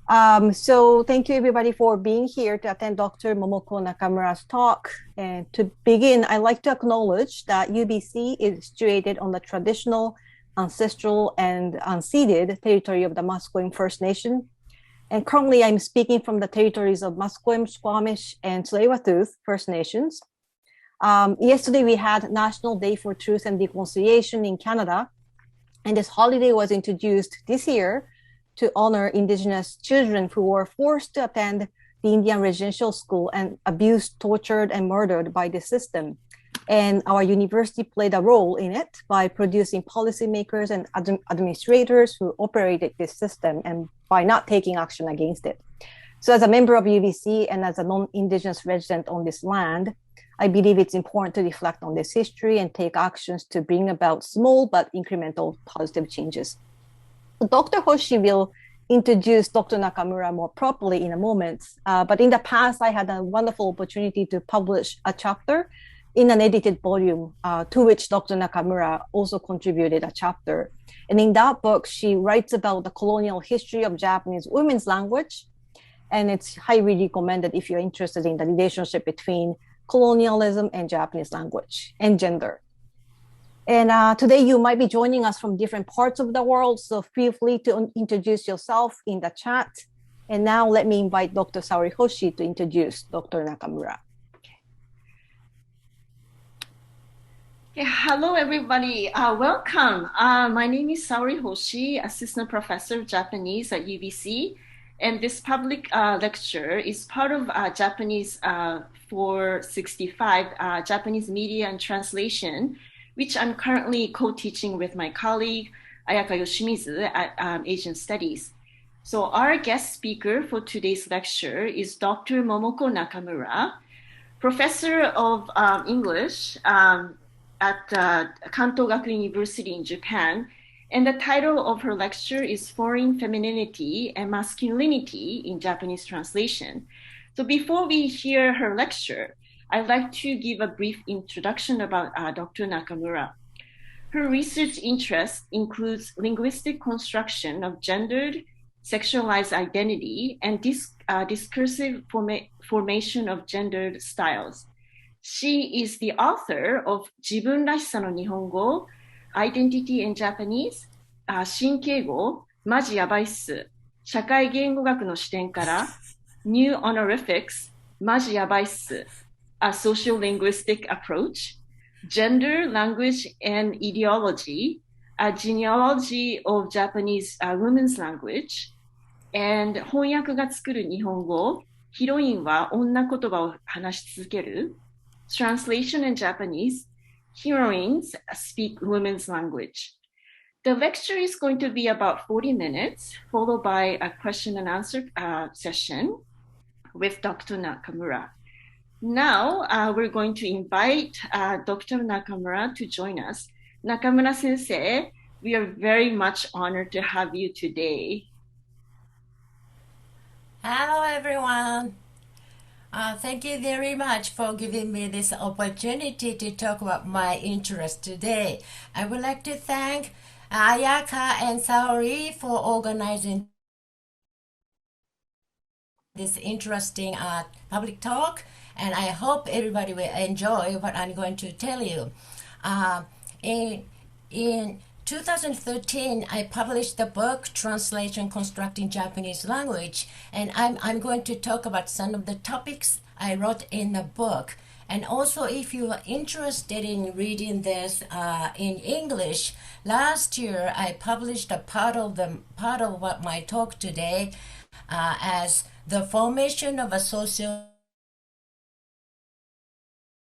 So thank you everybody for being here to attend Dr. Momoko Nakamura's talk. And to begin, I'd like to acknowledge that UBC is situated on the traditional, ancestral, and unceded territory of the Musqueam First Nation. And currently I'm speaking from the territories of Musqueam, Squamish, and Tsleil-Waututh First Nations. Yesterday we had National Day for Truth and Reconciliation in Canada, and this holiday was introduced this year to honor Indigenous children who were forced to attend the Indian residential school and abused, tortured, and murdered by the system. And our university played a role in it by producing policymakers and administrators who operated this system and by not taking action against it. So, as a member of UBC and as a non Indigenous resident on this land, I believe it's important to reflect on this history and take actions to bring about small but incremental positive changes. Dr. Hoshi will introduce Dr. Nakamura more properly in a moment. But in the past, I had a wonderful opportunity to publish a chapter in an edited volume to which Dr. Nakamura also contributed a chapter. And in that book, she writes about the colonial history of Japanese women's language. And it's highly recommended if you're interested in the relationship between colonialism and Japanese language and gender. And today you might be joining us from different parts of the world, so feel free to introduce yourself in the chat. And now let me invite Dr. Saori Hoshi to introduce Dr. Nakamura. Okay, hello, everybody. Welcome. My name is Saori Hoshi, Assistant Professor of Japanese at UBC. And this public lecture is part of Japanese 465, Japanese Media and Translation, which I'm currently co-teaching with my colleague, Ayaka Yoshimizu at Asian Studies. So our guest speaker for today's lecture is Dr. Momoko Nakamura, professor of English at Kanto Gakuin University in Japan. And the title of her lecture is Foreign Femininity and Masculinity in Japanese Translation. So before we hear her lecture, I'd like to give a brief introduction about Dr. Nakamura. Her research interest includes linguistic construction of gendered, sexualized identity and discursive formation of gendered styles. She is the author of 自分らしさの日本語 Identity in Japanese, 新敬語、マジやばいっす、社会言語学の視点から New Honorifics, マジやばいっす、A Social Linguistic Approach, Gender, Language, and Ideology, A Genealogy of Japanese Women's Language, and 翻訳が作る日本語、ヒロインは女言葉を話し続ける、Translation in Japanese, Heroines Speak Women's Language. The lecture is going to be about 40 minutes, followed by a question and answer session with Dr. Nakamura. Now, we're going to invite Dr. Nakamura to join us. Nakamura sensei, we are very much honored to have you today. Hello, everyone. Thank you very much for giving me this opportunity to talk about my interest today. I would like to thank Ayaka and Saori for organizing this interesting public talk, and I hope everybody will enjoy what I'm going to tell you. In 2013, I published the book Translation Constructing Japanese Language, and I'm going to talk about some of the topics I wrote in the book. And also, if you are interested in reading this in English, last year I published a part of what my talk today as the formation of a social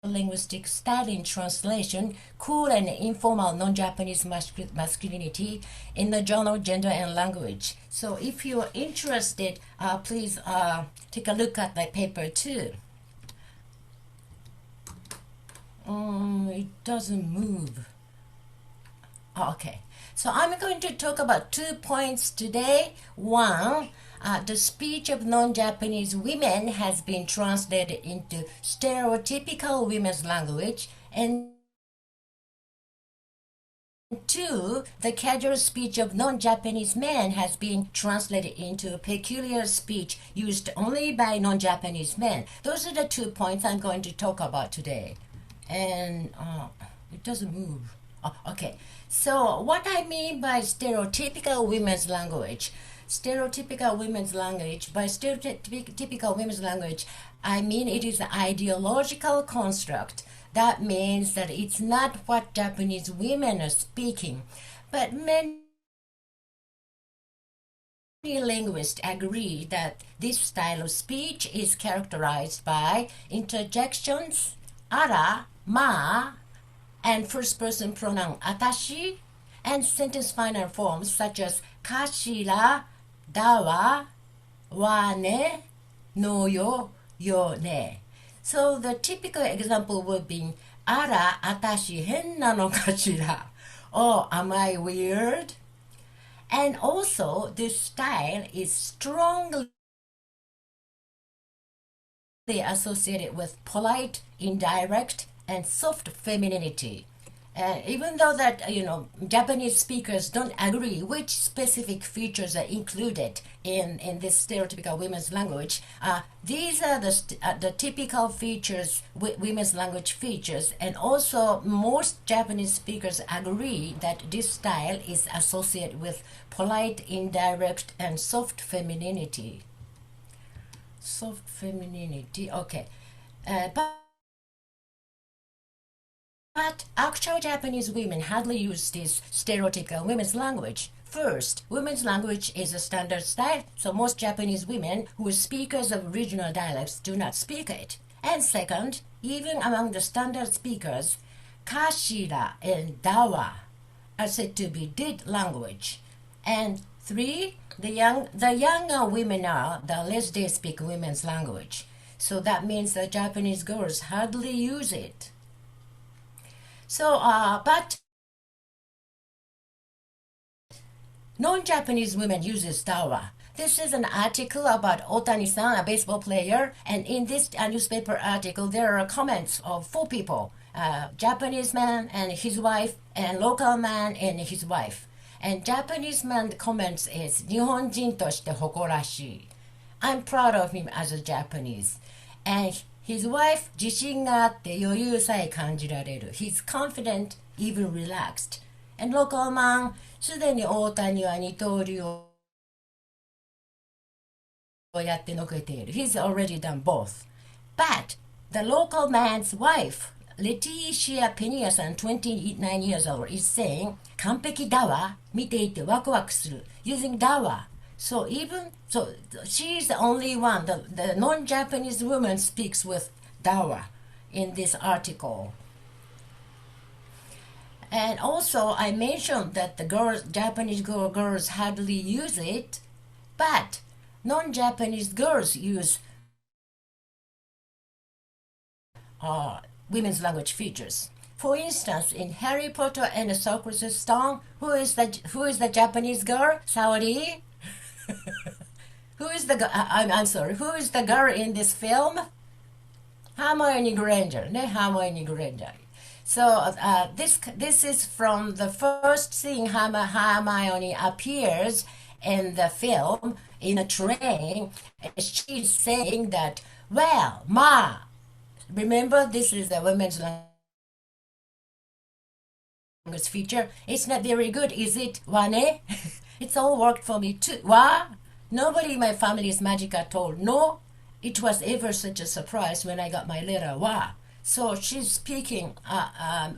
linguistic style in translation, cool and informal non-Japanese masculinity in the journal Gender and Language. So if you're interested, please take a look at my paper too. It doesn't move. Okay. So I'm going to talk about 2 points today. One, the speech of non-Japanese women has been translated into stereotypical women's language, and Two, the casual speech of non-Japanese men has been translated into peculiar speech used only by non-Japanese men. Those are the 2 points I'm going to talk about today. And it doesn't move. Oh, okay. So what I mean by stereotypical women's language, by stereotypical women's language, I mean it is an ideological construct. That means that it's not what Japanese women are speaking, but many linguists agree that this style of speech is characterized by interjections, ara, ma, and first-person pronoun atashi, and sentence final forms such as kashira, dawa, wa ne, no yo, yo ne. So the typical example would be, ara, atashi hen nano kashira? Oh, am I weird? And also, this style is strongly associated with polite, indirect, and soft femininity. Even though that, Japanese speakers don't agree which specific features are included in this stereotypical women's language, these are the typical features, women's language features, and also most Japanese speakers agree that this style is associated with polite, indirect, and soft femininity. Soft femininity, okay. But actual Japanese women hardly use this stereotypical women's language. First, women's language is a standard style, so most Japanese women who are speakers of regional dialects do not speak it. And second, even among the standard speakers, kashira and dawa are said to be dead language. And three, the younger women are, the less they speak women's language. So that means that Japanese girls hardly use it. So, but non-Japanese women uses dawa. This is an article about Otani-san, a baseball player, and in this newspaper article there are comments of 4 people, Japanese man and his wife, and local man and his wife. And Japanese man comments is, 日本人として誇らしい. I'm proud of him as a Japanese. And his wife, 自信があって余裕さえ感じられる. He's confident, even relaxed. And local man, すでに大谷は二刀流をやってのけている. He's already done both. But the local man's wife, Leticia Pena-san, 29 years old, is saying, 完璧だわ、見ていてワクワクする, using dawa. So she's the only one, the non-Japanese woman speaks with dawa in this article. And also I mentioned that the Japanese girls hardly use it, but non-Japanese girls use women's language features. For instance, in Harry Potter and the Sorcerer's Stone, who is the Japanese girl? Saori? Who is the girl in this film? Hermione Granger. Hermione Granger. So this is from the first scene. Hermione appears in the film in a train. She's saying that, well, ma, remember this is the women's language feature. It's not very good, is it? Wane? It's all worked for me too. Wa? Nobody in my family is magic at all. No, it was ever such a surprise when I got my letter. Wa? So she's speaking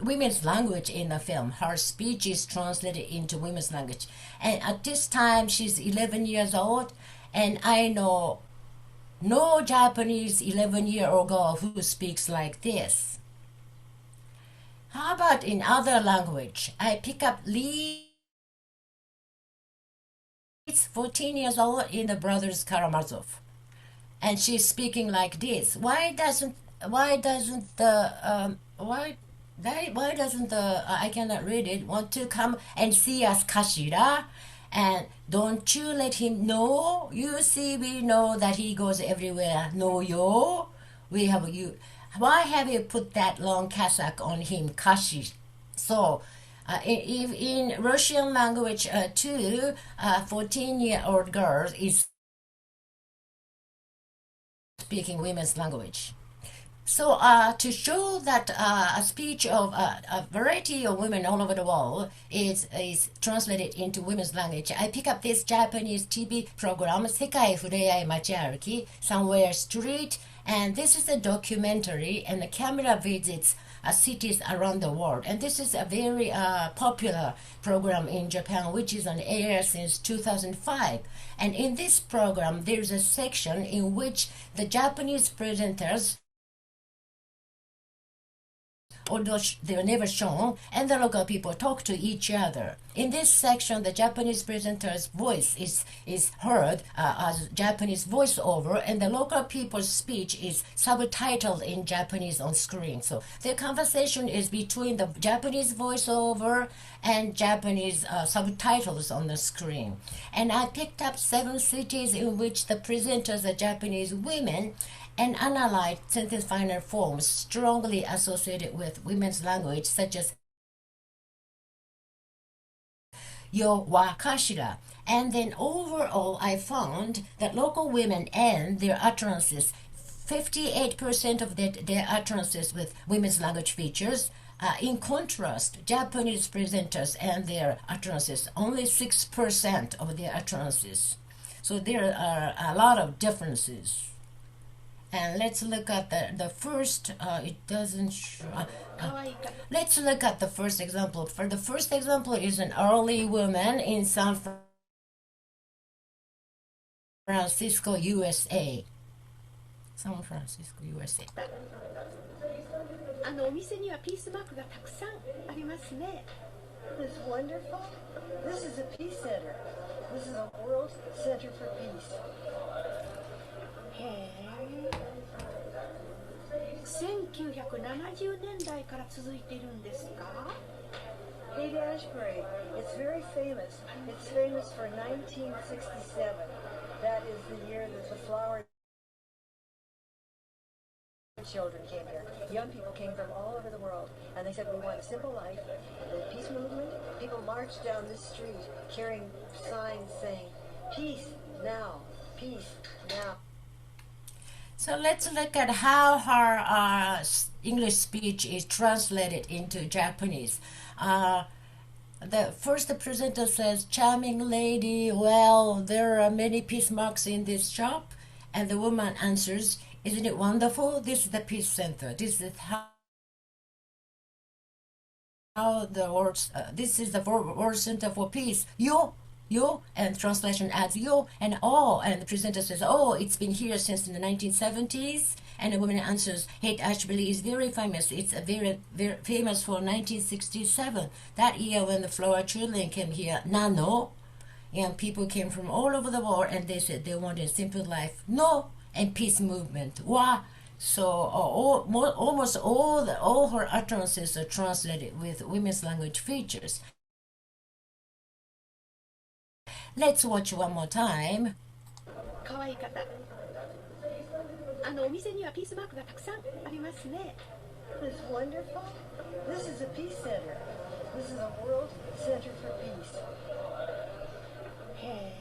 women's language in the film. Her speech is translated into women's language. And at this time, she's 11 years old. And I know no Japanese 11-year-old girl who speaks like this. How about in other language? I pick up Lee. It's 14 years old in the Brothers Karamazov, and she's speaking like this. Why doesn't the I cannot read it, want to come and see us, Kashira? And don't you let him know? You see, we know that he goes everywhere. No, yo, we have you. Why have you put that long cassock on him, Kashi? So In Russian language too, 14-year-old girl is speaking women's language. So to show that a speech of a variety of women all over the world is translated into women's language, I pick up this Japanese TV program, Sekai Fureai Machiaruki, Somewhere Street, and this is a documentary, and the camera visits cities around the world. And this is a very popular program in Japan, which is on air since 2005. And in this program, there's a section in which the Japanese presenters, although they were never shown, and the local people talk to each other. In this section, the Japanese presenter's voice is heard as Japanese voiceover, and the local people's speech is subtitled in Japanese on screen. So the conversation is between the Japanese voiceover and Japanese subtitles on the screen. And I picked up 7 cities in which the presenters are Japanese women, and analyzed sentence final forms strongly associated with women's language, such as yo wa kashira. And then overall, I found that local women and their utterances, 58% of their utterances with women's language features. In contrast, Japanese presenters and their utterances, only 6% of their utterances. So there are a lot of differences. And let's look at the first, it doesn't show, let's look at the first example. For the first example is an early woman in San Francisco, USA. San Francisco, USA. お店にはピースマークがたくさんありますね。This is wonderful. This is a peace center. This is a world center for peace. へえ。1970年代から続いているんですか？ Haight-Ashbury. It's very famous. It's famous for 1967. That is the year that the flower children came here. Young people came from all over the world, and they said, we want a simple life. The peace movement, people marched down this street carrying signs saying, peace now, peace now. So let's look at how her English speech is translated into Japanese. The first presenter says, charming lady, well, there are many peace marks in this shop. And the woman answers, isn't it wonderful? This is the peace center. This is how the words, this is the word center for peace. Yo, and translation adds yo and oh, and the presenter says, oh, it's been here since the 1970s. And the woman answers, Haight-Ashbury is very famous. It's a very, very famous for 1967. That year when the flower children came here, nano, and people came from all over the world, and they said they wanted a simple life, no, and peace movement, wa. So almost all her utterances are translated with women's language features. Let's watch one more time. 可愛い方。お店にはピースマークがたくさんありますね。This is wonderful. This is a peace center. This is a world center for peace. へえ。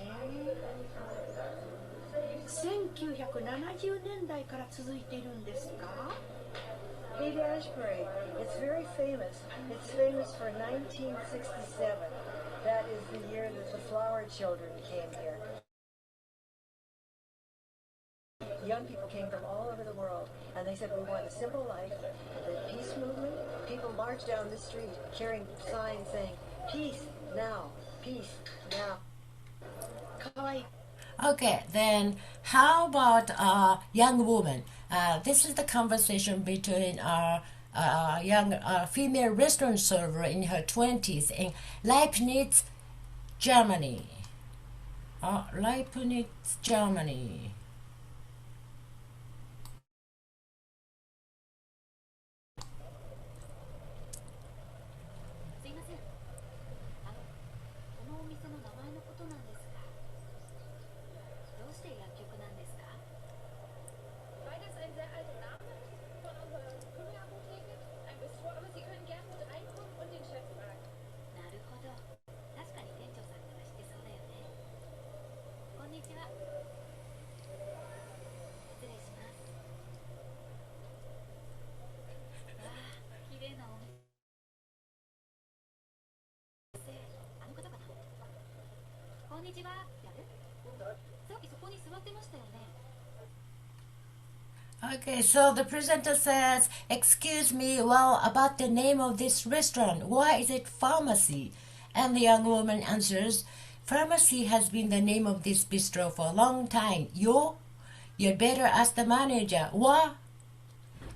1970年代から続いているんですか？ Haight-Ashbury. It's very famous. It's famous for 1967. That is the year that the flower children came here. Young people came from all over the world, and they said, we want a simple life. The peace movement, people marched down the street carrying signs saying, peace now, peace now. 可愛い。 Okay, then how about a young woman? This is the conversation between a young female restaurant server in her 20s in Leibniz, Germany. Leibniz, Germany. すいません。このお店の名前のことなんですが、どうして薬局なんですか？ Weil das ein sehr alter Name von unserer Küchenapotheke, ein Bistro, aber Sie können gerne mit reinkommen und den Chef fragen. にちは。やる？さっきそこに座ってましたよね。 Okay, so the presenter says, "Excuse me, well, about the name of this restaurant, why is it pharmacy?" And the young woman answers, "Pharmacy has been the name of this bistro for a long time. You'd better ask the manager." What?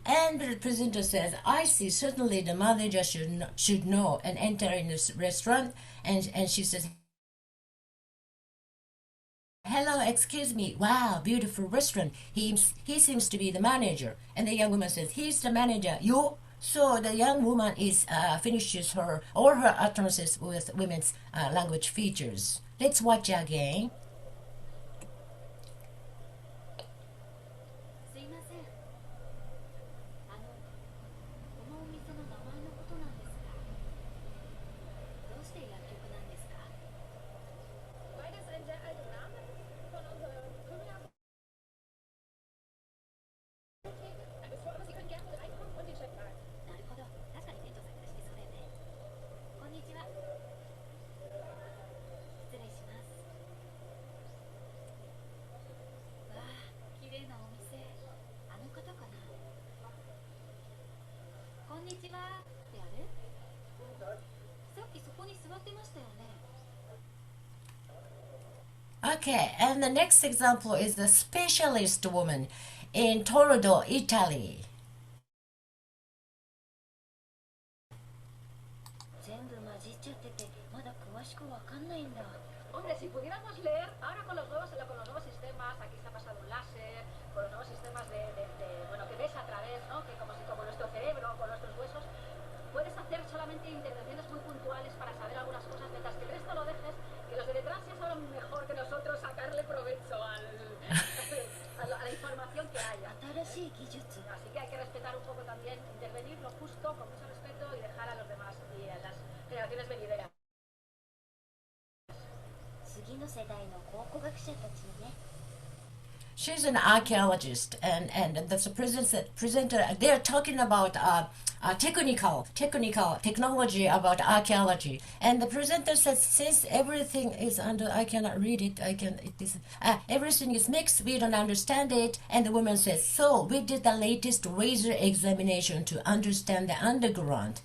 And the presenter says, "I see, certainly the manager should know," and enter in this restaurant, and she says, "Hello, excuse me. Wow, beautiful restaurant. He seems to be the manager." And the young woman says, "He's the manager. You?" So the young woman finishes all her utterances with women's language features. Let's watch again. すいません。このお店の名前のことなんですが、どうして薬局なんですか？ Weil das ein sehr alter Name von unserer Firma ist. Aber Sie können gerne reinkommen und den Chef fragen. なるほど。確かに店長さんからしてそうだよね。こんにちは。失礼します。わあ、綺麗なお店。あの方かな。こんにちは。ってあれ？さっきそこに座ってましたよね。 Okay, and the next example is the specialist woman in Toledo, Italy. 全部混じっちゃっててまだ詳しくわかんないんだ。 Hombre, si pudiéramos leer, ahora con los nuevos sistemas, aquí se ha pasado un láser, con los nuevos sistemas bueno, que ves a través, ¿no? Que como nuestro cerebro, con nuestros huesos, puedes hacer solamente intervenciones muy puntuales para saber algunas cosas, mientras que el resto lo dejes, que los de detrás ya saben mejor que nosotros sacarle provecho a la información que haya. 新しい技術。 Así que hay que respetar un poco también, intervenir lo justo, con mucho respeto y dejar a los demás y a las generaciones venideras. 次の世代の考古学者たちにね。 She's an archaeologist, and the presenter, they're talking about technology about archaeology. And the presenter says, since everything is under, I cannot read it, everything is mixed, we don't understand it. And the woman says, so we did the latest laser examination to understand the underground.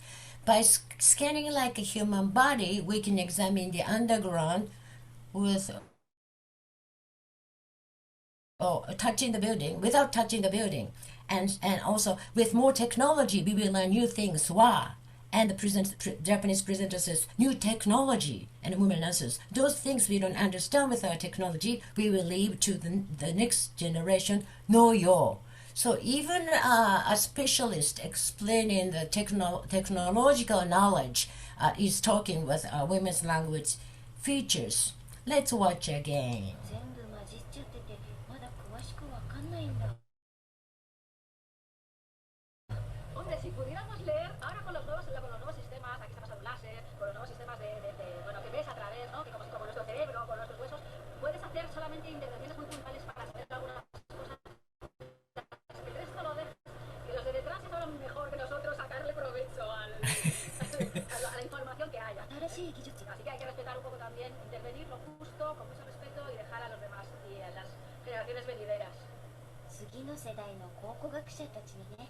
By scanning like a human body, we can examine the underground with touching the building, without touching the building. And also, with more technology, we will learn new things. Wow. And the Japanese presenter says, new technology. And the woman answers, those things we don't understand with our technology, we will leave to the next generation. No yo. So even a specialist explaining the technological knowledge is talking with women's language features. Let's watch again. 全部混じっちゃっててまだ詳しくわかんないんだ。 Hombre, si pudiéramos leer, ahora con los nuevos sistemas, aquí se ha pasado un láser, con los nuevos sistemas bueno, que ves a través, ¿no? Que como nuestro cerebro, con nuestros huesos, puedes hacer solamente intervenciones muy puntuales para saber algunas cosas. Que el resto lo dejes, que los de detrás ya saben mejor que nosotros sacarle provecho a la información que haya. 新しい技術。 Así que hay que respetar un poco también, intervenir lo justo, con mucho respeto y dejar a los demás y a las generaciones venideras. 次の世代の考古学者たちにね。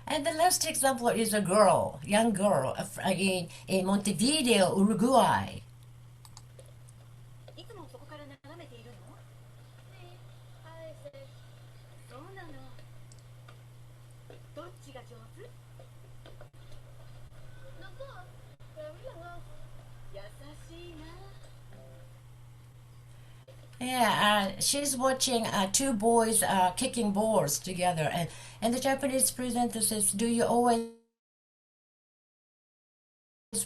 And the last example is a young girl in Montevideo, Uruguay. いつもそこから眺めているの？ Sí, a veces. そうなの。どっちが上手？ Los dos, pero a mí los dos. 優しいな。 Yeah, she's watching two boys kicking balls together, and the Japanese presenter says, "Do you always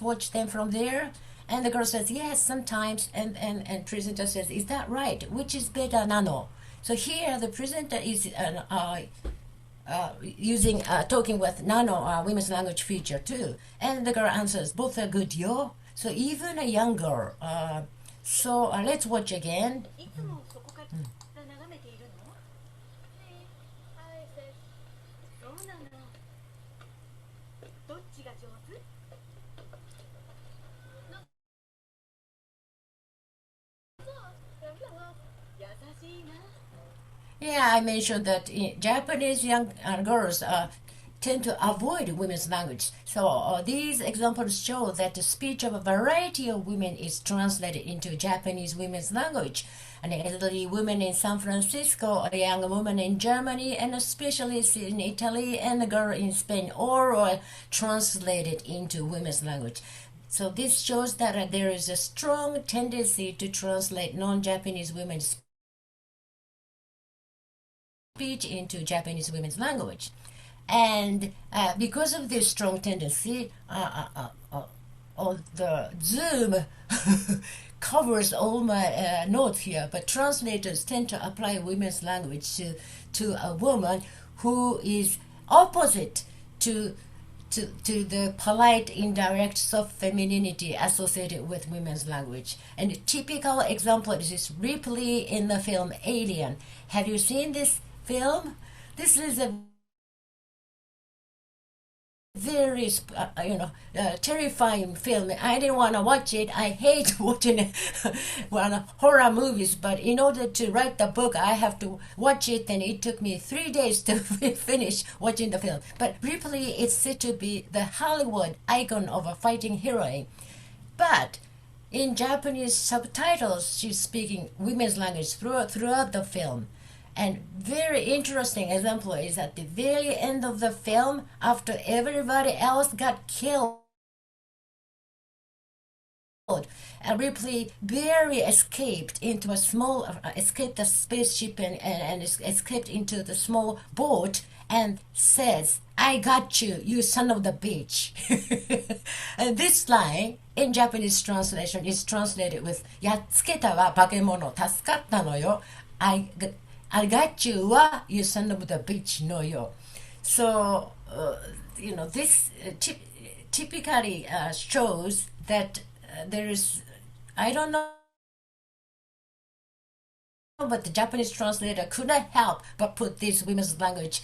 watch them from there?" And the girl says, "Yes, sometimes." And presenter says, "Is that right? Which is better, nano?" So here the presenter is talking with nano women's language feature too, and the girl answers, "Both are good, yo." So even a young girl. So let's watch again. いつもそこから眺めているの？ Sí, a veces. そうなの。どっちが上 Yeah, I mentioned that Japanese young girls tend to avoid women's language. So these examples show that the speech of a variety of women is translated into Japanese women's language. An elderly woman in San Francisco, a young woman in Germany, and a specialist in Italy, and a girl in Spain, all are translated into women's language. So this shows that there is a strong tendency to translate non-Japanese women's speech into Japanese women's language. And because of this strong tendency, the Zoom covers all my notes here, but translators tend to apply women's language to a woman who is opposite to the polite, indirect, soft femininity associated with women's language. And a typical example is Ripley in the film Alien. Have you seen this film? This is a very terrifying film. I didn't want to watch it. I hate watching horror movies, but in order to write the book I have to watch it, and it took me 3 days to finish watching the film. But Ripley is said to be the Hollywood icon of a fighting heroine, but in Japanese subtitles she's speaking women's language throughout the film. And very interesting example is at the very end of the film, after everybody else got killed, Ripley barely escaped the spaceship and escaped into the small boat and says, "I got you, you son of the bitch." And this line in Japanese translation is translated with, "Yatsuketa wa bakemono, tasukatta no yo. I got you, you son of the bitch, no yo." So, this typically shows that there is, I don't know, but the Japanese translator could not help but put these women's language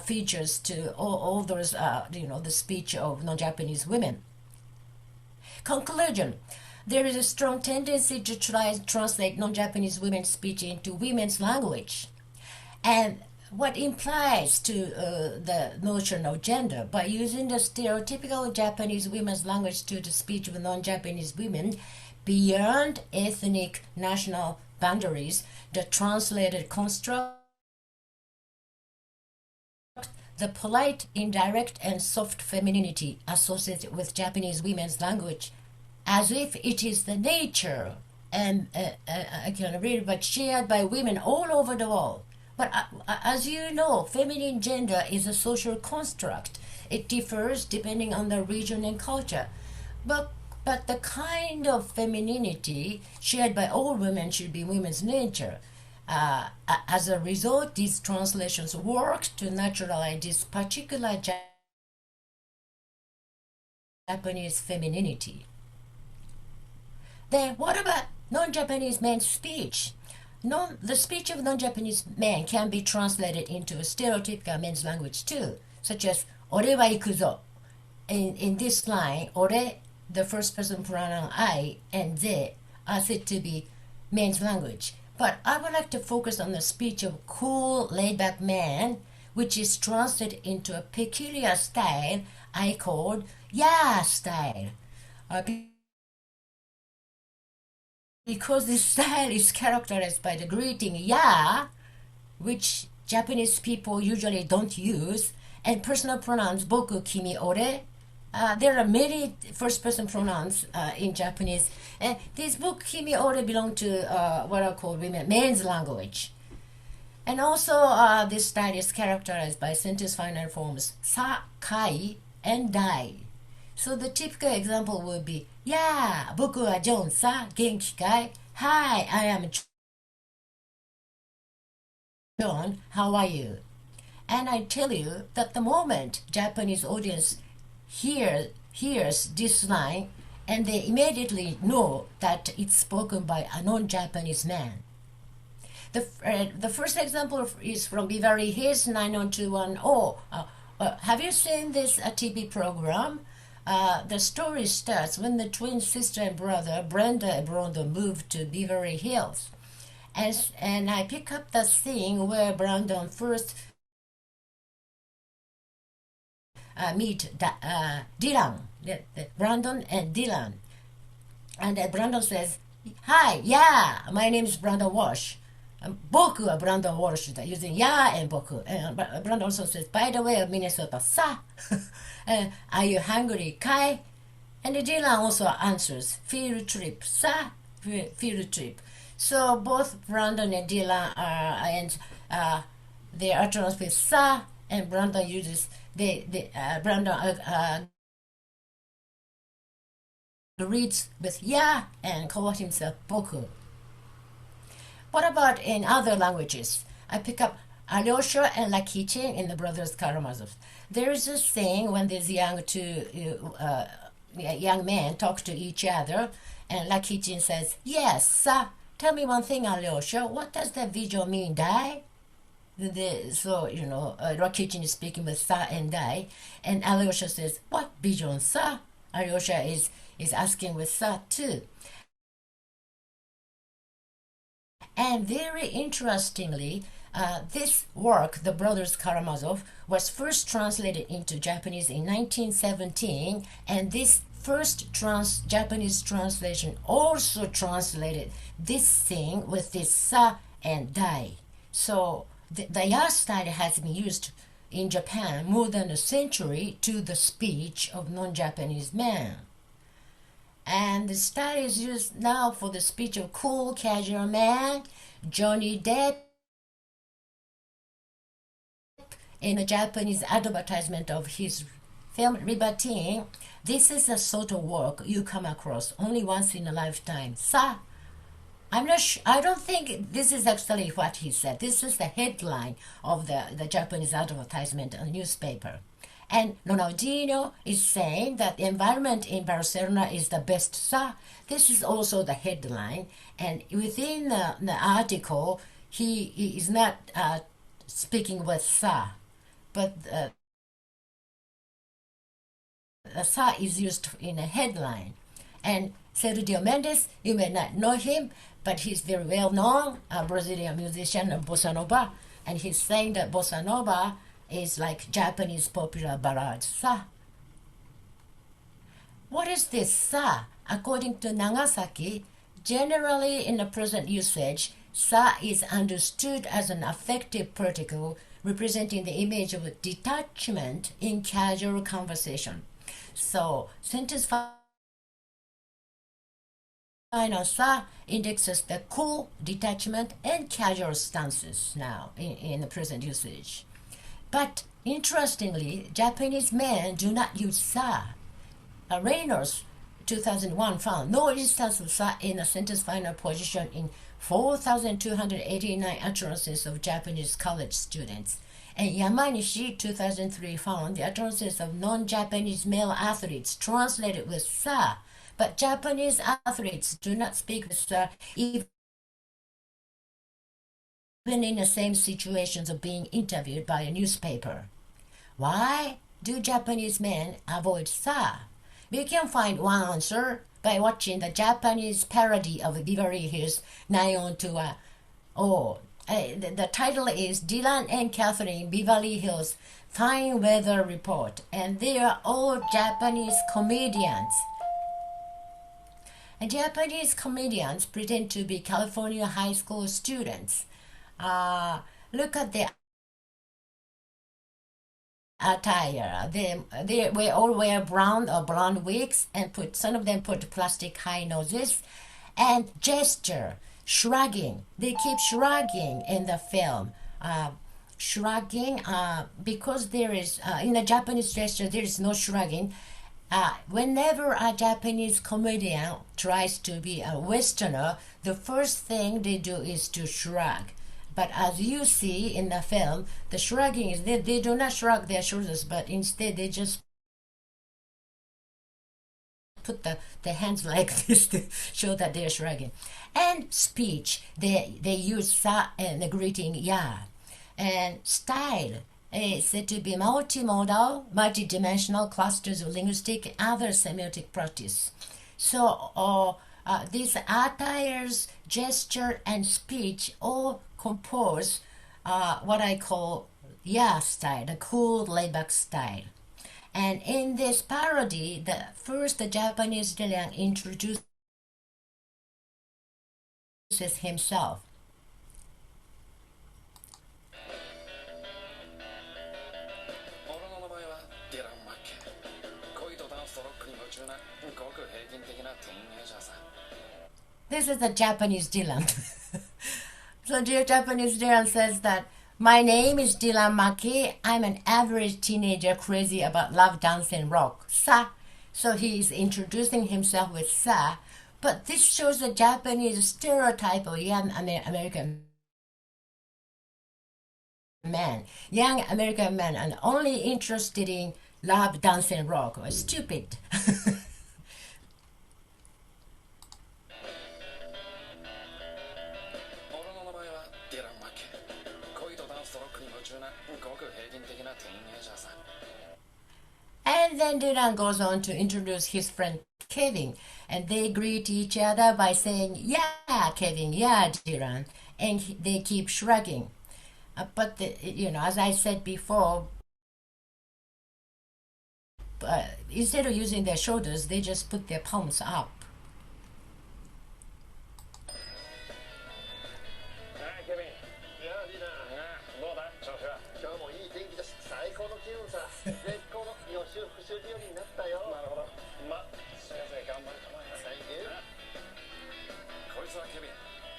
features to all those, the speech of non-Japanese women. Conclusion. There is a strong tendency to try and translate non-Japanese women's speech into women's language. And what implies to the notion of gender by using the stereotypical Japanese women's language to the speech of non-Japanese women beyond ethnic national boundaries, the translated construct the polite, indirect, and soft femininity associated with Japanese women's language, as if it is the nature and I can read, but shared by women all over the world. But as you know, feminine gender is a social construct. It differs depending on the region and culture. But the kind of femininity shared by all women should be women's nature. As a result, these translations work to naturalize this particular Japanese femininity. Then what about non-Japanese men's speech? The speech of non-Japanese men can be translated into a stereotypical men's language too, such as "ore wa ikuzo." In this line, "ore," the first person pronoun "I," and "ze" are said to be men's language. But I would like to focus on the speech of cool, laid-back man, which is translated into a peculiar style I called "ya" style. Because this style is characterized by the greeting "ya," which Japanese people usually don't use, and personal pronouns "boku," "kimi," "ore." There are many first-person pronouns in Japanese, and this book "kimi," "ore" belong to what are called men's language. And also, this style is characterized by sentence final forms "sa," "kai," and "dai." So the typical example would be, "Yeah, boku wa John sa, genki kai? Hi, I am John, how are you?" And I tell you that the moment Japanese audience hears this line, and they immediately know that it's spoken by a non-Japanese man. The first example is from Beverly Hills 90210. Have you seen this TV program? the story starts when the twin sister and brother, Brenda and Brando, moved to Beverly Hills. And I pick up the scene where Brandon first meet Dylan, Brandon and Dylan. And Brandon says, "Hi, yeah, my name is Brandon Walsh. Boku wa Brandon Walsh," using yeah and boku. And Brandon also says, "By the way of Minnesota, sa." "Are you hungry, Kai?" And Dylan also answers, "Field trip, sa, field trip." So both Brandon and Dylan are, they are utterance with sa, and Brandon uses Brandon reads with ya and calls himself boku. What about in other languages? I pick up Alyosha and Rakitin in the brothers Karamazov. There is this thing when these young men talk to each other, and Rakitin says, "Yes, sa. Tell me one thing, Alyosha. What does that visual mean, dai?" So, Rakitin is speaking with sa and dai, and Alyosha says, "What visual, sa?" Alyosha is asking with sa too. And very interestingly, this work, The Brothers Karamazov, was first translated into Japanese in 1917, and this first Japanese translation also translated this thing with this sa and dai. So the ya style has been used in Japan more than a century to the speech of non-Japanese men. And the style is used now for the speech of cool, casual man, Johnny Depp, in a Japanese advertisement of his film Rakitin. This is a sort of work you come across only once in a lifetime. Sa. I'm not sure, I don't think this is actually what he said. This is the headline of the Japanese advertisement on the newspaper. And Ronaldinho is saying that the environment in Barcelona is the best, sa. This is also the headline. And within the article, he is not speaking with sa, but the sa is used in a headline. And Sérgio Mendes, you may not know him, but he's very well known, a Brazilian musician of bossa nova. And he's saying that bossa nova is like Japanese popular ballad, sa. What is this sa? According to Nagasaki, generally in the present usage, sa is understood as an affective particle representing the image of detachment in casual conversation. So, sentence final sa indexes the cool, detachment, and casual stances now in the present usage. But interestingly, Japanese men do not use sa. Reynolds, 2001, found no instance of sa in a sentence final position in 4,289 utterances of Japanese college students. And Yamanishi, 2003, found the utterances of non-Japanese male athletes translated with sa, but Japanese athletes do not speak with sa even in the same situations of being interviewed by a newspaper. Why do Japanese men avoid sa? We can find one answer by watching the Japanese parody of Beverly Hills 90210. The title is Dylan and Catherine Beverly Hills Fine Weather Report, and they are all Japanese comedians. And Japanese comedians pretend to be California high school students. Look at the attire. They all wear brown or blonde wigs, and some of them put plastic high noses and gesture, shrugging. They keep shrugging in the film. Shrugging because there is in the Japanese gesture there is no shrugging. Whenever a Japanese comedian tries to be a Westerner, the first thing they do is to shrug. But as you see in the film, the shrugging is they do not shrug their shoulders, but instead they just put the hands like this to show that they're shrugging. And speech, they use sa and the greeting ya. And style, is said to be multimodal, multidimensional clusters of linguistic and other semiotic practice. So these attires, gesture, and speech all compose what I call style, the cool laidback style. And in this parody, the first Japanese Dylan introduces himself. 俺の名前はディラン・マッケン。恋とダンスとロックに夢中なごく平均的なティーンエイジャーさ。This is the Japanese Dylan. So dear Japanese Dylan says that my name is Dylan Maki. I'm an average teenager crazy about love, dance, and rock. Sa. So he is introducing himself with sa. But this shows the Japanese stereotype of young American men. Young American men are only interested in love, dance, and rock. Or stupid. 俺の名前はディラン・マッケン。恋とダンスとロックに夢中なごく平均的なティーンエイジャーさ。And then Dylan goes on to introduce his friend Kevin, and they greet each other by saying, "Yeah, Kevin, yeah, Dylan," and they keep shrugging. But as I said before, instead of using their shoulders, they just put their palms up. ケビン。いや、ディラン。どうだ調子は。今日もいい天気だし、最高の気分さ。絶好の予習復習日和になったよ。なるほど。せいぜい頑張るかな。Thank you。こいつはケビン。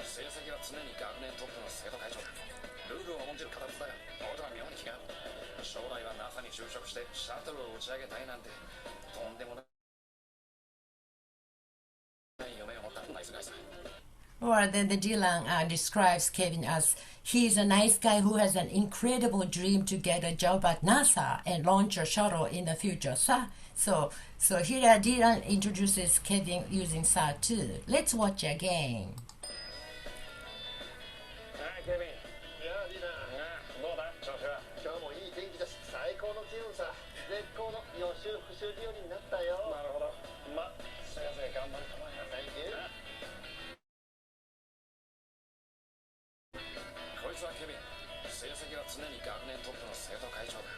成績は常に学年トップの生徒会長だ。ルールを重んじる形だが、俺とは妙に気が合う。将来は NASA に就職してシャトルを打ち上げたいなんて、とんでもない夢を持ったナイスガイさ。Or then the Dylan describes Kevin as he's a nice guy who has an incredible dream to get a job at NASA and launch a shuttle in the future. So here Dylan introduces Kevin using sa too. Let's watch again. ケビン。いや、ディラン。どうだ調子は。今日もいい天気だし、最高の気分さ。絶好の予習復習日和になったよ。なるほど。せいぜい頑張るかな。Thank you。こいつはケビン。成績は常に学年トップの生徒会長だ。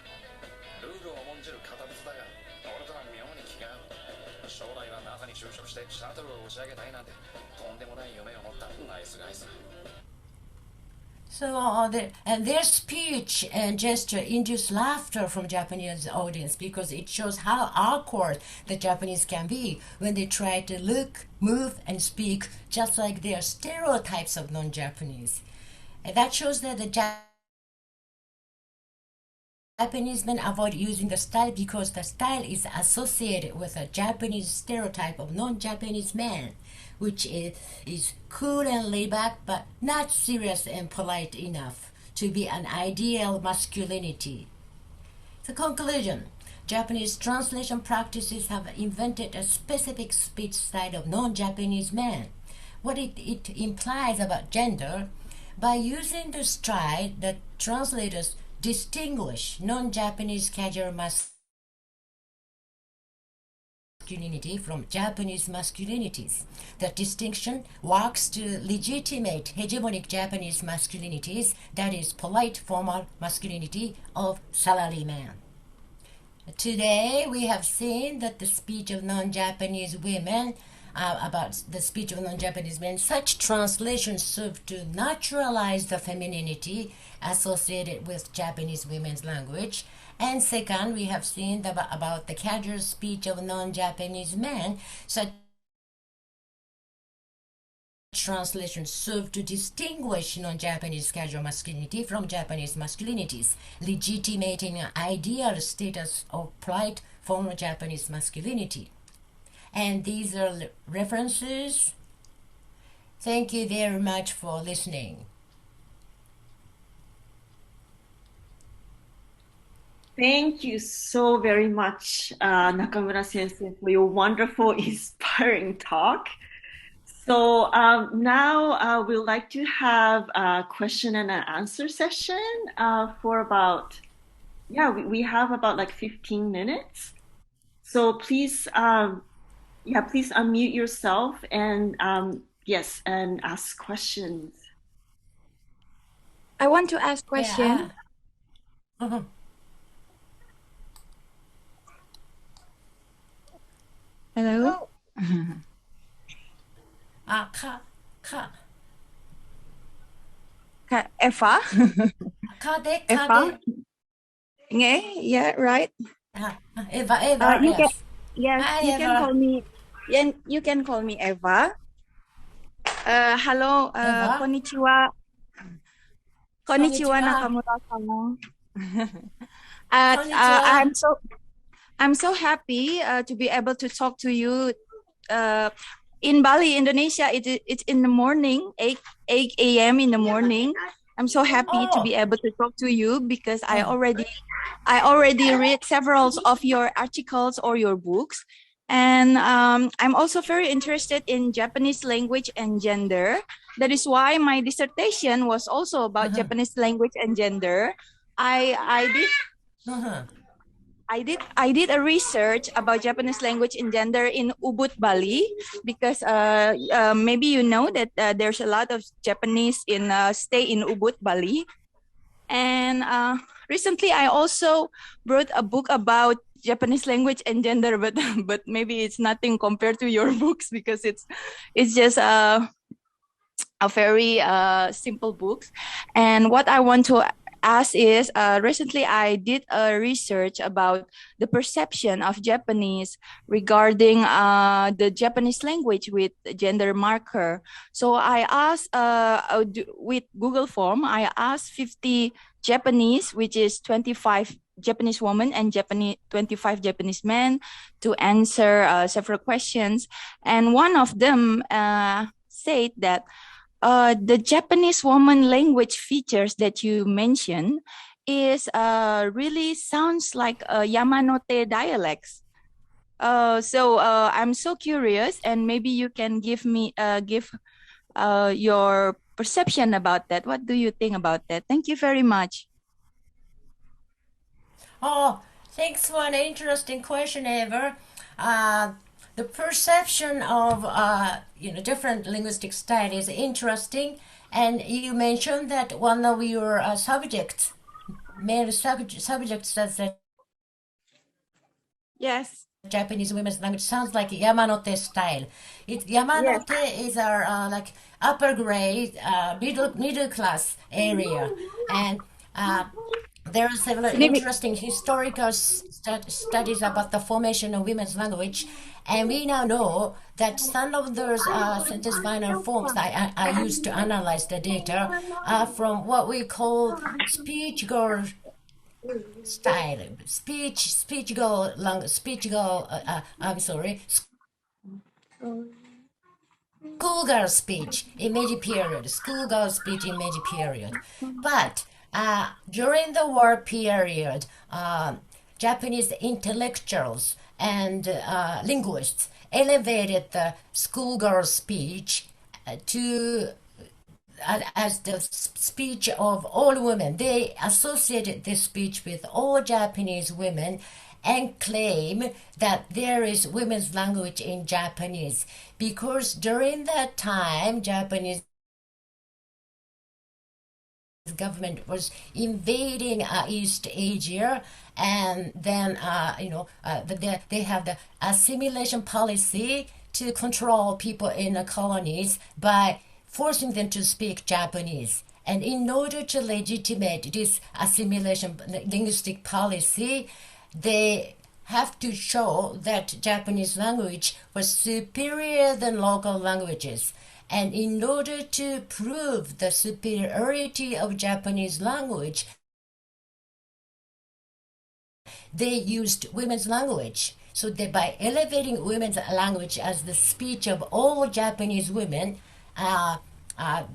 ルールを重んじる堅物だが、俺とは妙に気が合う。将来は NASA に就職してシャトルを打ち上げたいなんて、とんでもない夢を持ったナイスガイさ。So their speech and gesture induce laughter from Japanese audience because it shows how awkward the Japanese can be when they try to look, move, and speak just like they are stereotypes of non-Japanese. And that shows that the Japanese men avoid using the style because the style is associated with a Japanese stereotype of non-Japanese men, which is cool and laid back but not serious and polite enough to be an ideal masculinity. The conclusion: Japanese translation practices have invented a specific speech style of non-Japanese men. What it implies about gender, by using the style, the translators distinguish non-Japanese casual masculinity from Japanese masculinities. The distinction works to legitimate hegemonic Japanese masculinities, that is, polite formal masculinity of salaryman. Today we have seen that the speech of non-Japanese women about the speech of non-Japanese men, such translations serve to naturalize the femininity associated with Japanese women's language. And second, we have seen about the casual speech of non-Japanese men, such translations serve to distinguish non-Japanese casual masculinity from Japanese masculinities, legitimating an ideal status of polite formal Japanese masculinity. And these are references. Thank you very much for listening. Thank you so very much, Nakamura Sensei, for your wonderful, inspiring talk. So now we'd like to have a question and an answer session for about Yeah, we have about like 15 minutes. So please, please unmute yourself and yes, and ask questions. I want to ask question. Yeah. Hello. Eva. Eva. Yeah, right. Eva, You can, yes. yes, Hi, you can Eva. call me. You can call me Eva. Hello. Eva. Konnichiwa. Konnichiwa, Nakamura-san. Konnichiwa. I'm so happy to be able to talk to you. In Bali, Indonesia, it's in the morning, 8 a.m. in the morning. I'm so happy to be able to talk to you because I already read several of your articles or your books. And I'm also very interested in Japanese language and gender. That is why my dissertation was also about Japanese language and gender. I did a research about Japanese language and gender in Ubud, Bali, because maybe you know that there's a lot of Japanese stay in Ubud, Bali. And recently I also wrote a book about Japanese language and gender, but maybe it's nothing compared to your books because it's just a very simple book. And what I want to ask is, recently I did a research about the perception of Japanese regarding the Japanese language with gender marker. So I asked with Google form, I asked 50 Japanese, which is 25 Japanese women and 25 Japanese men, to answer several questions. And one of them said that the Japanese woman language features that you mentioned is really sounds like Yamanote dialects. So I'm so curious, and maybe you can give your perception about that. What do you think about that? Thank you very much. Oh, thanks for an interesting question, Eva. The perception of different linguistic styles is interesting, and you mentioned that one of your main subjects says that Yes. Japanese women's language sounds like Yamanote style. Yamanote is our like upper grade, middle class area, and there are several interesting historical studies about the formation of women's language, and we now know that some of those sentence final forms that I used to analyze the data are from what we call speech girl style, schoolgirl speech image period, schoolgirl speech image period. But during the war period, Japanese intellectuals and linguists elevated the schoolgirl speech to as the speech of all women. They associated this speech with all Japanese women and claim that there is women's language in Japanese because during that time Japanese government was invading East Asia, and then they have the assimilation policy to control people in the colonies by forcing them to speak Japanese. And in order to legitimate this assimilation linguistic policy, they have to show that Japanese language was superior than local languages. And in order to prove the superiority of Japanese language, they used women's language. So by elevating women's language as the speech of all Japanese women,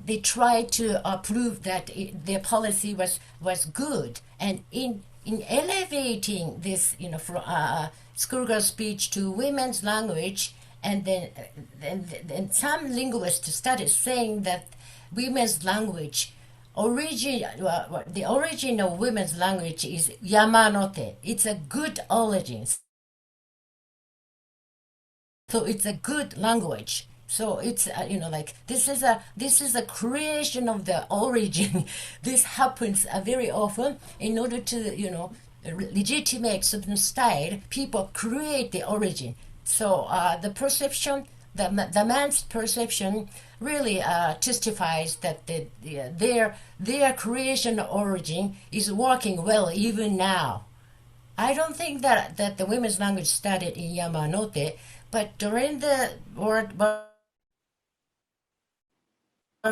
they tried to prove that their policy was good. And in elevating this, schoolgirl speech to women's language, and then some linguists started saying that women's language the origin of women's language is Yamanote. It's a good origin. So it's a good language. So it's like this is a creation of the origin. This happens very often in order to legitimate certain style. People create the origin. So the perception, the man's perception, really testifies that their creation origin is working well even now. I don't think that the women's language started in Yamanote, but during the war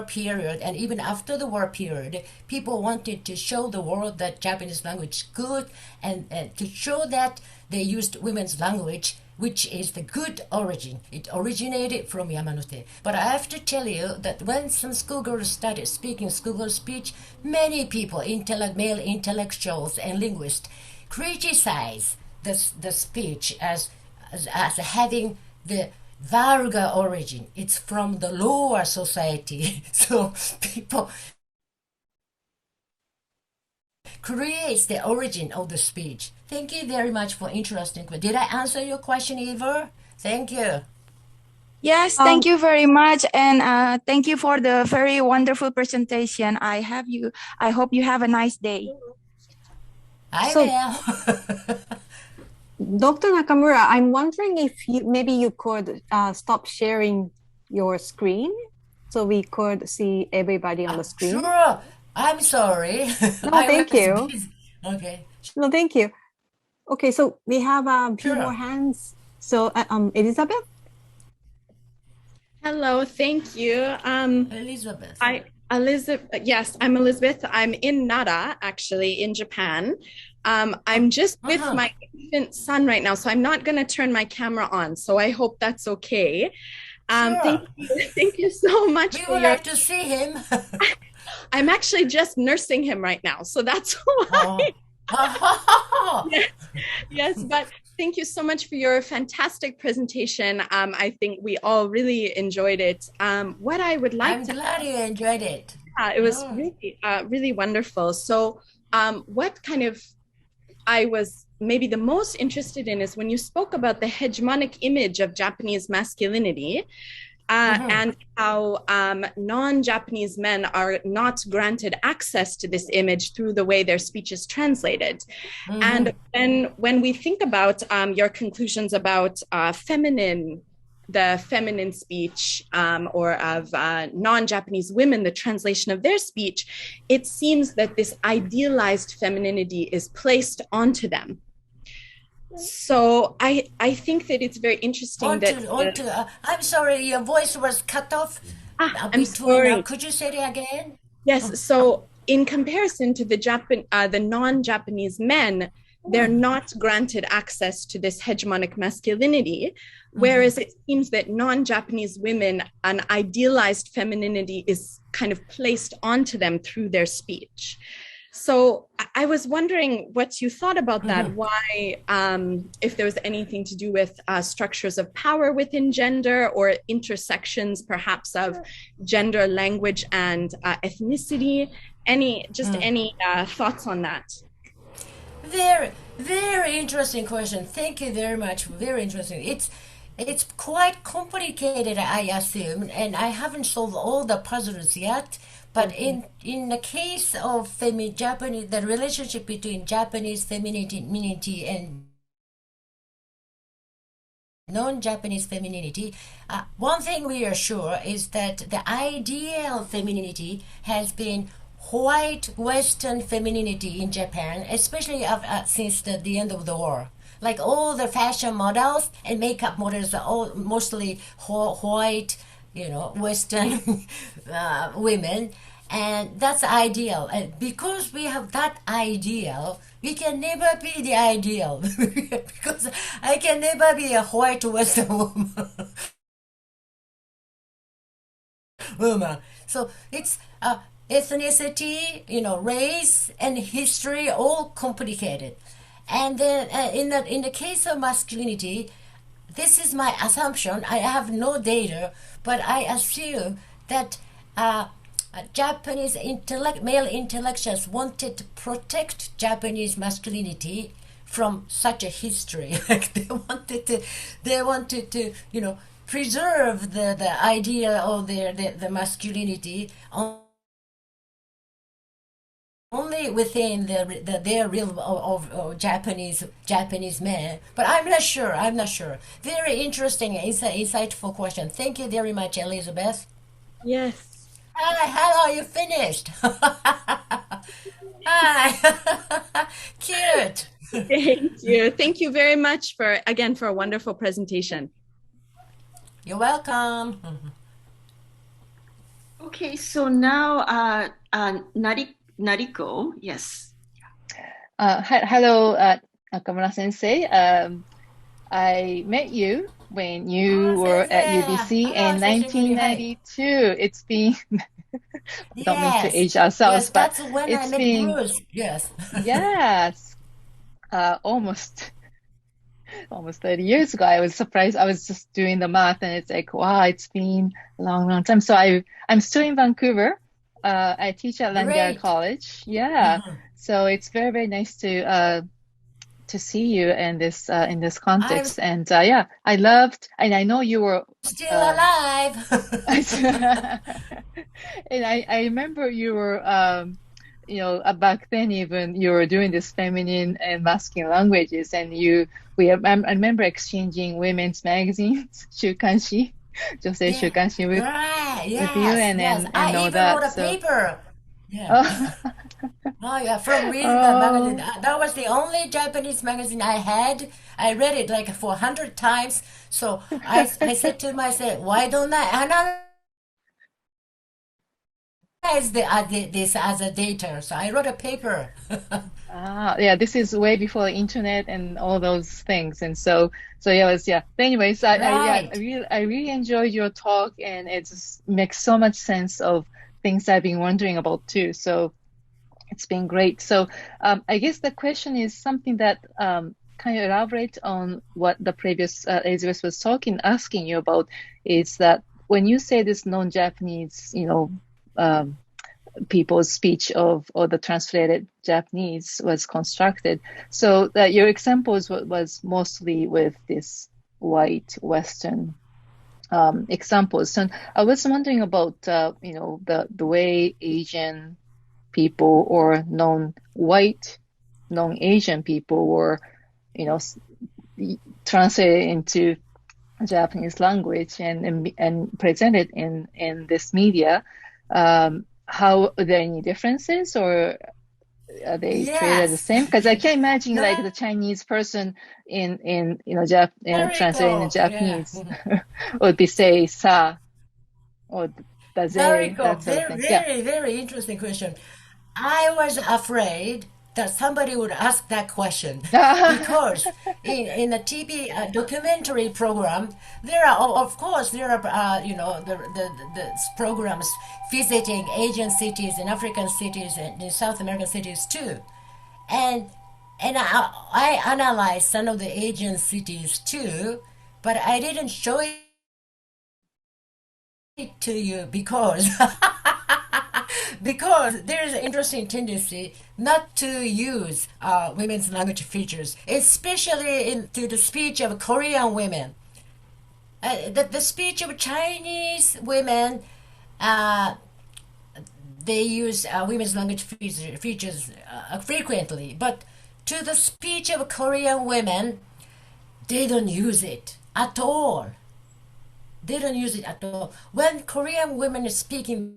period and even after the war period, people wanted to show the world that Japanese language is good and to show that they used women's language, which is the good origin. It originated from Yamanote. But I have to tell you that when some schoolgirls started speaking schoolgirl speech, many people, male intellectuals and linguists, criticize the speech as having the vulgar origin. It's from the lower society. So people creates the origin of the speech. Thank you very much for interesting. Did I answer your question, Eva? Thank you. Yes, thank you very much, and thank you for the very wonderful presentation. I hope you have a nice day. I So- will. Dr. Nakamura, I'm wondering if maybe you could stop sharing your screen so we could see everybody on the screen. Sure. I'm sorry. No, I thank was you. busy. Okay. No, thank you. Okay, so we have a few Sure. more hands. So, Elizabeth? Hello, thank you. Elizabeth. Yes, I'm Elizabeth. I'm in Nara, actually, in Japan. I'm just with my infant son right now, so I'm not going to turn my camera on. So I hope that's okay. Sure. Thank you so much We for would your. like to see him. I'm actually just nursing him right now, so that's why. Oh. Yes, but thank you so much for your fantastic presentation. I think we all really enjoyed it. What I would like I'm to glad you enjoyed it. it was really wonderful. So what kind of I was maybe the most interested in is when you spoke about the hegemonic image of Japanese masculinity and how non-Japanese men are not granted access to this image through the way their speech is translated. And when we think about your conclusions about the feminine speech or of non-Japanese women, the translation of their speech, it seems that this idealized femininity is placed onto them. So I think that it's very interesting I'm sorry, your voice was cut off. I'm sorry. Could you say it again? Yes. So in comparison to the non-Japanese men, they're not granted access to this hegemonic masculinity, whereas it seems that non-Japanese women, an idealized femininity is kind of placed onto them through their speech. So I was wondering what you thought about that, why, if there was anything to do with structures of power within gender or intersections perhaps of gender, language, and ethnicity. Any thoughts on that? Very, very interesting question. Thank you very much. Very interesting. It's quite complicated, I assume, and I haven't solved all the puzzles yet. But in the case of Japanese, the relationship between Japanese femininity and non-Japanese femininity, one thing we are sure is that the ideal femininity has been white Western femininity in Japan, especially since the end of the war. Like all the fashion models and makeup models are all mostly white, Western women, and that's ideal. And because we have that ideal, we can never be the ideal because I can never be a white Western woman. So it's ethnicity, race and history, all complicated. And then in the case of masculinity, this is my assumption. I have no data, but I assume that Japanese male intellectuals wanted to protect Japanese masculinity from such a history. Like they wanted to, preserve the idea of the masculinity only within their realm of Japanese men. But I'm not sure. Very interesting, insightful question. Thank you very much, Elizabeth. Yes. Hi, hello, you finished. Hi. Cute. Thank you. Thank you very much for a wonderful presentation. You're welcome. Okay, so now Nariko, yes. Hello, Nakamura Sensei. I met you when you were at UBC in 1992. It's been, don't mean to age ourselves, but that's when it's I met Bruce. Yes. Yes, almost 30 years ago. I was surprised. I was just doing the math, and it's like, wow, it's been a long time. So I'm still in Vancouver. I teach at Landiar College. Yeah. So it's very, very nice to see you in this context. And yeah, I loved, and I know you were still alive. And I remember you were back then, even you were doing this feminine and masculine languages, and I remember exchanging women's magazines, 週刊誌, 女性週刊誌 with you, and I know even that. wrote a paper. Yeah. Oh yeah, from reading the magazine. That was the only Japanese magazine I had. I read it like 400 times. So I said to myself, why don't I analyze this as a data? So I wrote a paper. Yeah, this is way before the internet and all those things, and so yeah, But anyways, I really enjoyed your talk, and it just makes so much sense of things I've been wondering about too. So it's been great. So I guess the question is something that kind of elaborate on what the previous Elizabeth was asking you about, is that when you say this non-Japanese, people's speech or the translated Japanese was constructed, so that your examples was mostly with this white Western examples. And I was wondering about the way Asian people or non-white, non-Asian people were translated into Japanese language and presented in this media. How are there any differences, or are they treated the same? Because I can't imagine like the Chinese person in translating in Japanese would be say sa or daze. Very cool. Very interesting question. I was afraid that somebody would ask that question because in a TV documentary program, there are the programs visiting Asian cities and African cities and in South American cities too, and I analyzed some of the Asian cities too, but I didn't show it to you because because there is an interesting tendency not to use women's language features, especially into the speech of Korean women. The speech of Chinese women, they use women's language features frequently, but to the speech of Korean women, they don't use it at all. They don't use it at all. When Korean women are speaking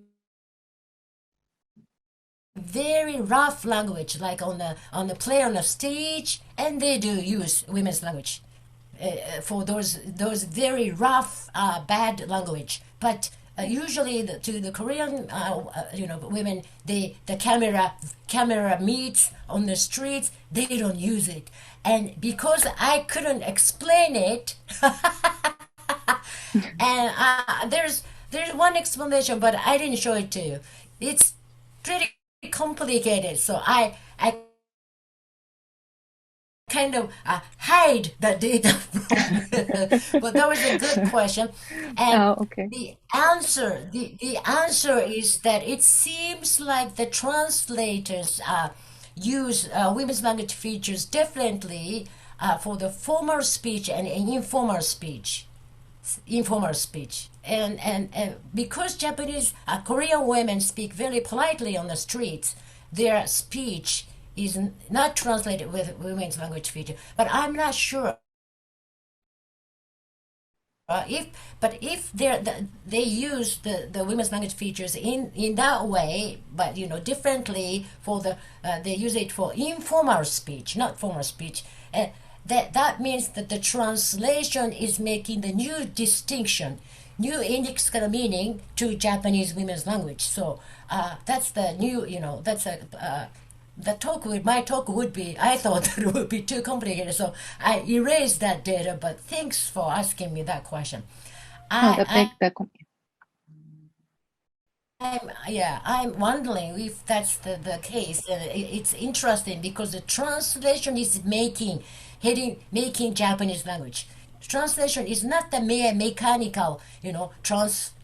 very rough language, like on the play on the stage, and they do use women's language for those very rough, bad language. But usually to the Korean women, the camera meets on the streets, they don't use it. And because I couldn't explain it, and there's one explanation, but I didn't show it to you. It's pretty complicated, so I kind of hide the data from. But that was a good question. And okay. the answer is that it seems like the translators use women's language features differently for the formal speech and informal speech. And because Japanese Korean women speak very politely on the streets, their speech is not translated with women's language feature. But I'm not sure if they use the women's language features in that way, but differently for they use it for informal speech, not formal speech. That means that the translation is making the new distinction, new index kind of meaning to Japanese women's language. So that's the new, that's my talk would be, I thought that it would be too complicated. So I erased that data, but thanks for asking me that question. I'm wondering if that's the case. It's interesting because the translation is making Japanese language. Translation is not the mere mechanical,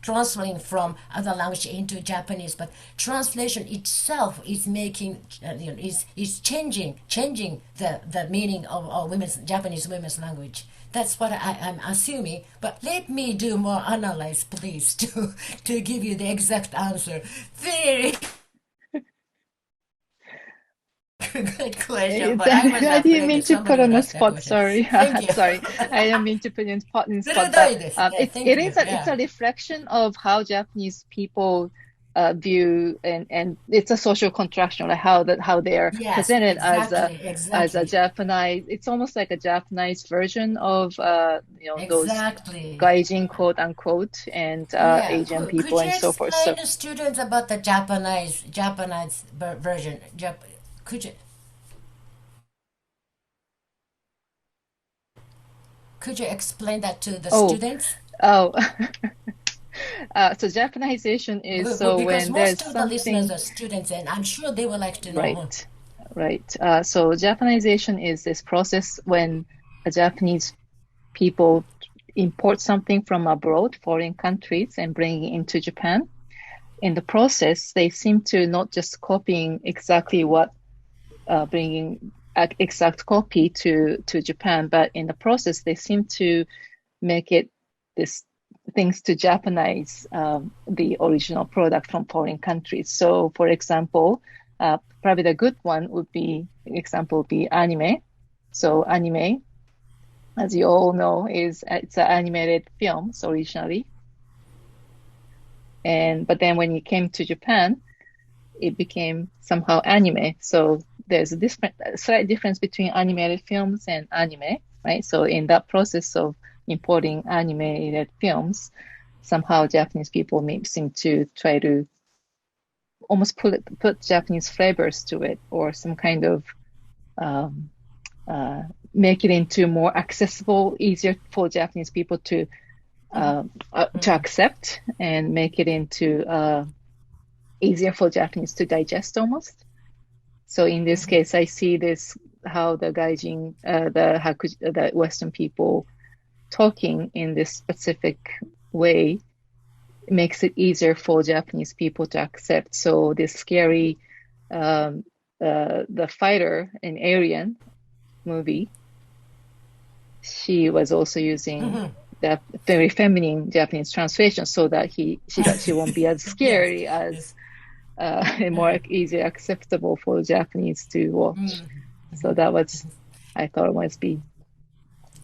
translating from other language into Japanese, but translation itself is making, is changing the meaning of Japanese women's language. That's what I'm assuming, but let me do more analysis, please, to give you the exact answer. Very good question, but I didn't mean to put on the spot. Sorry, sorry. I didn't mean to put in spot. But it's a reflection of how Japanese people view, and it's a social construction, like how they are presented as a Japanese. It's almost like a Japanese version of those gaijin, quote unquote, and Asian people and so forth. Could you explain to students about the Japanese version? Could you explain that to the students? So Japanization is because when there's most of something. the listeners are students, and I'm sure they would like to know more. Right. So Japanization is this process when Japanese people import something from abroad, foreign countries, and bring it into Japan. In the process, they seem to not just copying exactly what bringing an exact copy to Japan, but in the process, they seem to make it things to Japanize the original product from foreign countries. So, for example, probably the good one would be anime. So anime, as you all know, it's an animated films originally. But then when it came to Japan, it became somehow anime. So there's a slight difference between animated films and anime, right? So in that process of importing animated films, somehow Japanese people seem to try to almost put Japanese flavors to it, or some kind of make it into more accessible, easier for Japanese people to accept, and make it into easier for Japanese to digest almost. So in this case, I see this how the gaijin, the Western people talking in this specific way makes it easier for Japanese people to accept. So this scary, the fighter in Alien movie, she was also using the very feminine Japanese translation so that she won't be as scary as more easily acceptable for Japanese to watch. So that was, I thought, must be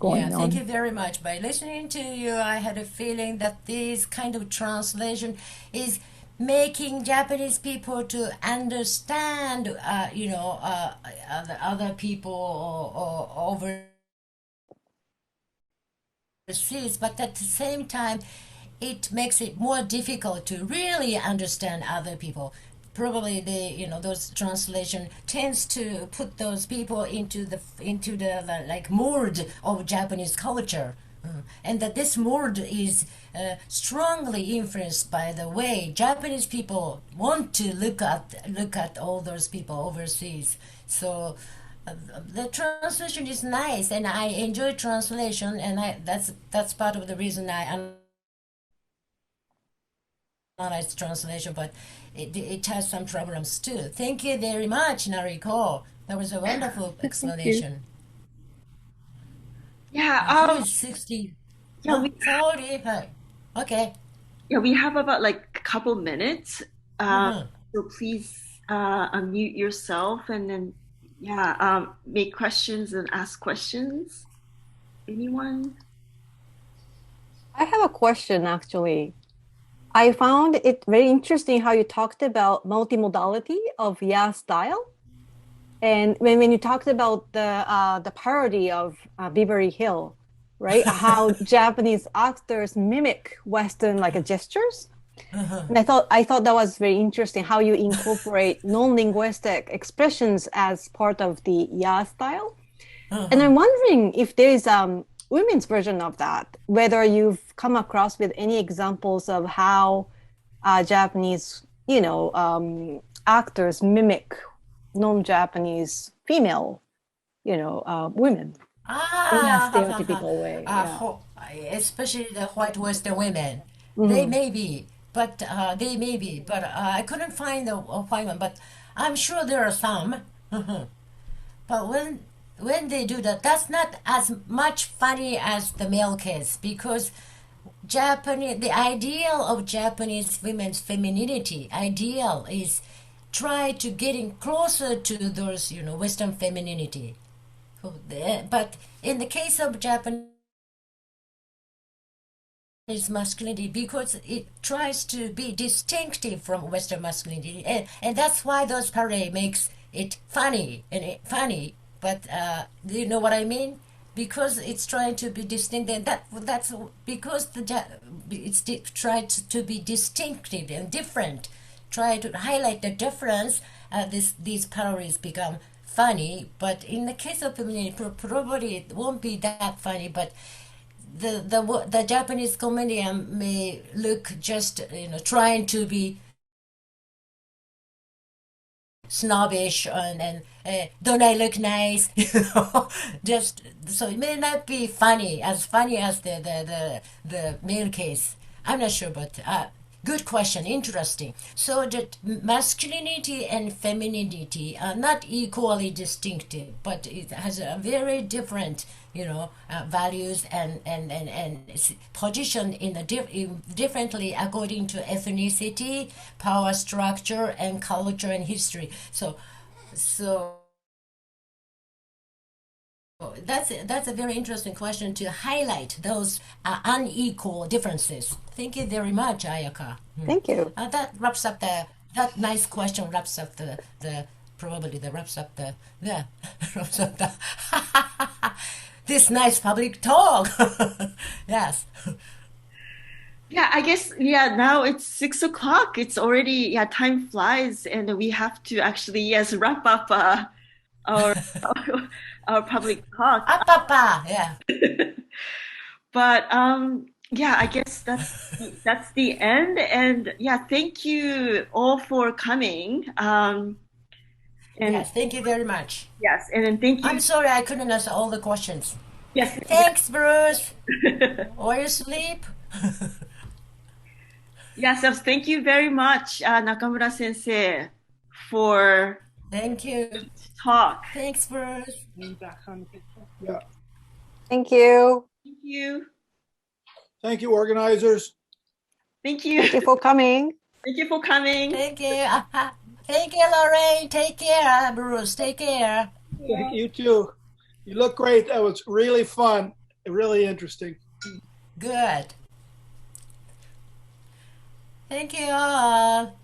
going on. Thank you very much. By listening to you, I had a feeling that this kind of translation is making Japanese people to understand, other people or overseas, but at the same time, it makes it more difficult to really understand other people. Probably those translation tends to put those people into the like mold of Japanese culture, and that this mold is strongly influenced by the way Japanese people want to look at all those people overseas. So the translation is nice, and I enjoy translation, and that's part of the reason I analyze translation, but it has some problems too. Thank you very much, Nariko. That was a wonderful explanation. Yeah. 60. Yeah. Sorry. Okay. Yeah, we have about like a couple minutes. So please unmute yourself and then make questions and ask questions. Anyone? I have a question actually. I found it very interesting how you talked about multimodality of ya style. And when you talked about the parody of Beverly Hills, right? How Japanese actors mimic Western gestures. And I thought that was very interesting how you incorporate non-linguistic expressions as part of the ya style. And I'm wondering if there is women's version of that, whether you've come across with any examples of how Japanese, actors mimic non-Japanese female, women in a stereotypical way. Especially the white Western women. They may be, but I couldn't find the one. But I'm sure there are some. But when they do that, that's not as much funny as the male case, because the ideal of Japanese women's femininity is try to getting closer to those Western femininity. But in the case of Japanese masculinity, because it tries to be distinctive from Western masculinity, and that's why those parody makes it funny but do you know what I mean? Because it's trying to be distinct, and that's because it's tried to be distinctive and different, try to highlight the difference. These parodies become funny, but in the case of femininity, probably it won't be that funny. But the Japanese comedian may look just trying to be snobbish and don't I look nice? Just so it may not be as funny as the male case. I'm not sure, but good question, interesting. So that masculinity and femininity are not equally distinctive, but it has a very different, values and position differently according to ethnicity, power structure, and culture and history. So that's a very interesting question to highlight those unequal differences. Thank you very much, Ayaka. Thank you. That wraps up that nice question wraps up this nice public talk. Yes. Yeah, I guess, now it's 6:00. It's already, time flies, and we have to actually, wrap up our public talk. Yeah. But I guess that's the end. And thank you all for coming. And yes, thank you very much. Yes, and then thank you. I'm sorry I couldn't answer all the questions. Yes. Thanks, Bruce. Or you sleep? Yes, thank you very much, Nakamura Sensei, for thank you talk. Thanks, Bruce. Yeah. Thank you. Thank you. Thank you, organizers. Thank you. Thank you for coming. Thank you for coming. Thank you. Thank you, Lorraine. Take care, Bruce. Take care. Thank you too. You look great. That was really fun. Really interesting. Good. Thank you all.